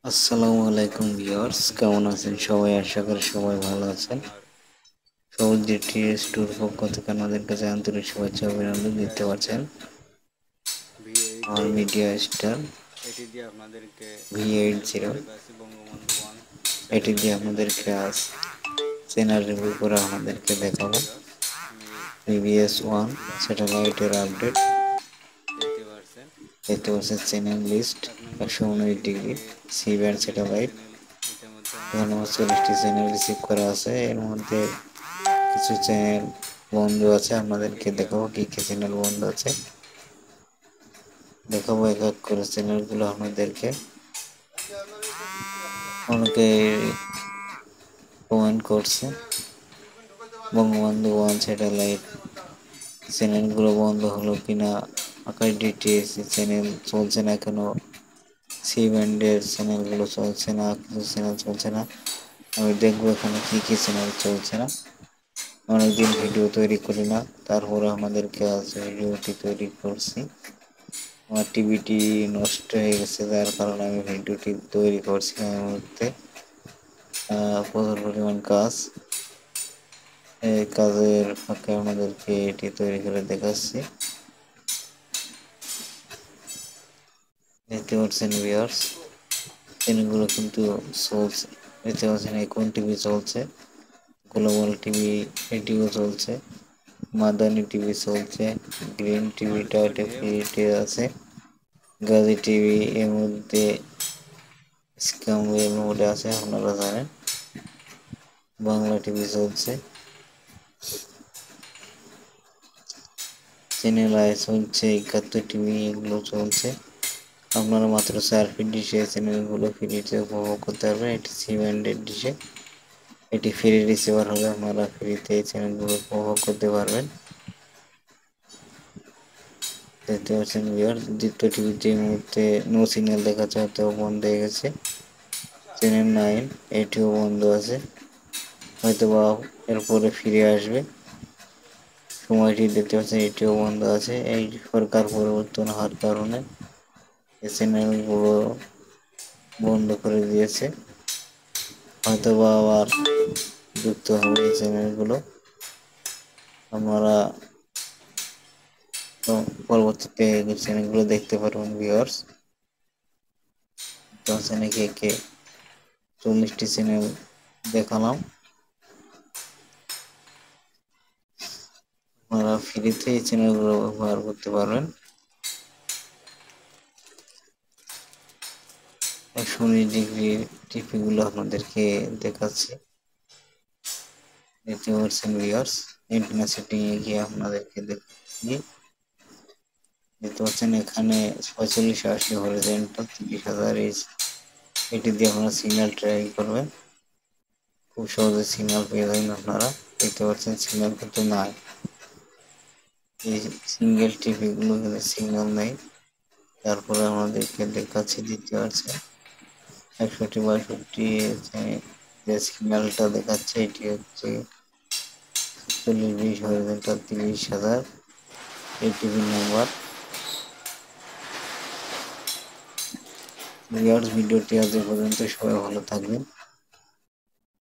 আসসালামু আলাইকুম ভিউয়ার্স, কেমন আছেন সবাই? আশা করি সবাই ভালো আছেন। সৌদি টিএস ট্যুর পক্ষ থেকে আমাদের কাছে আন্তরিক শুভেচ্ছা অভিনন্দন দিতে পারছেন আমার মিডিয়া স্টার V80। এটি দিয়ে আপনাদেরকে আজ চ্যানেল রিভিউ করে আমাদেরকে দেখাবো VBS1 স্যাটেলাইটের আপডেট। দেখতে পাচ্ছেন channel list 119 degree C band satellite. এখানে 40টি চ্যানেল রিসিভ করা আছে, এর মধ্যে কিছু চ্যানেল বন্ধ আছে। আপনাদেরকে দেখাবো কি কি চ্যানেল বন্ধ আছে, দেখাবো এক এক করে চ্যানেলগুলো আপনাদেরকে। অনেকে কমেন্ট করছে বঙ্গবন্ধু 1 স্যাটেলাইট চ্যানেলগুলো বন্ধ হলো কিনা, আকাশ ডিটিএস চ্যানেল চলছে না কেন, সি ব্যান্ডের চ্যানেলগুলো চলছে না, কিছু চ্যানেল চলছে না। আমি দেখবো এখানে কি কি চ্যানেল চলছে না। অনেকদিন ভিডিও তৈরি করি না, তারপরে আমাদেরকে আজ ভিডিওটি তৈরি করছি। আমার টিভিটি নষ্ট হয়ে গেছে, যার কারণে আমি ভিডিওটি তৈরি করছি। এই মুহূর্তে প্রচুর পরিমাণ কাজ, এই কাজের ফাঁকে আমাদেরকে এটি তৈরি করে দেখাচ্ছি। দেখতে পাচ্ছেন ভিউয়ার্স, চ্যানেলগুলো কিন্তু চলছে। দেখতে পাচ্ছেন এখন টিভি চলছে, গ্লোবাল টিভি এটিও চলছে, মাদানী টিভি চলছে, গ্রিন টিভিটা ফ্রিতে আছে, গাজী টিভি এর মধ্যে স্ক্যামের মোডে আছে, আপনারা জানেন। বাংলা টিভি চলছে, চ্যানেল আই চলছে, 71 টিভি এগুলো চলছে। আপনারা মাত্র 4 ফিট ডিশে চ্যানেলগুলো ফ্রিতে উপভোগ করতে পারবেন। এটি সি ব্যান্ডের ডিশে, এটি ফ্রি রিসিভার হবে, আপনারা ফ্রিতে এই চ্যানেলগুলো উপভোগ করতে পারবেন। দেখতে পাচ্ছেন ভিউয়ার, দ্বিতীয় টিভিতে এই মুহূর্তে নো সিগন্যাল দেখাচ্ছে, হয়তো বন্ধ হয়ে গেছে। চ্যানেল 9 এটিও বন্ধ আছে, হয়তো বা এরপরে ফিরে আসবে। সময়টি দেখতে পাচ্ছেন এটিও বন্ধ আছে। এই সরকার পরিবর্তন হওয়ার কারণে এই চ্যানেলগুলো বন্ধ করে দিয়েছে, হয়তো বা আবার যুক্ত হবে এই চ্যানেলগুলো। আপনারা পরবর্তীতে এই চ্যানেলগুলো দেখতে পারবেন ভিউয়ার্স। তো চ্যানেল কে 40টি চ্যানেল দেখালাম, আপনারা ফ্রিতে এই চ্যানেলগুলো ব্যবহার করতে পারবেন। 119 ডিগ্রি টিভিগুলো আপনাদেরকে দেখাচ্ছি। দেখতে পাচ্ছেন ভিউয়ার্স, এন্টেনা সেটিং এ গিয়ে আপনাদেরকে দেখাচ্ছি। দেখতে পাচ্ছেন এখানে 4580 হরিজন্টাল 30,000 এইচ, এটি দিয়ে আপনারা সিগন্যাল ট্রাই করবেন, খুব সহজে সিগন্যাল পেয়ে যাবেন আপনারা। দেখতে পাচ্ছেন সিগন্যাল কিন্তু নাই, এই সিঙ্গেল টিভি গুলো কিন্তু সিগন্যাল নেই। তারপরে আমাদেরকে দেখাচ্ছি, দেখতে পাচ্ছেন 61 62 যে সিগন্যালটা দেখাচ্ছে এটি হচ্ছে 4020 হরিজন্টাল 30,000 এই টিভি নাম্বার। ভিউয়ার্স, ভিডিওটি আজ এ পর্যন্ত, সবাই ভালো থাকবেন।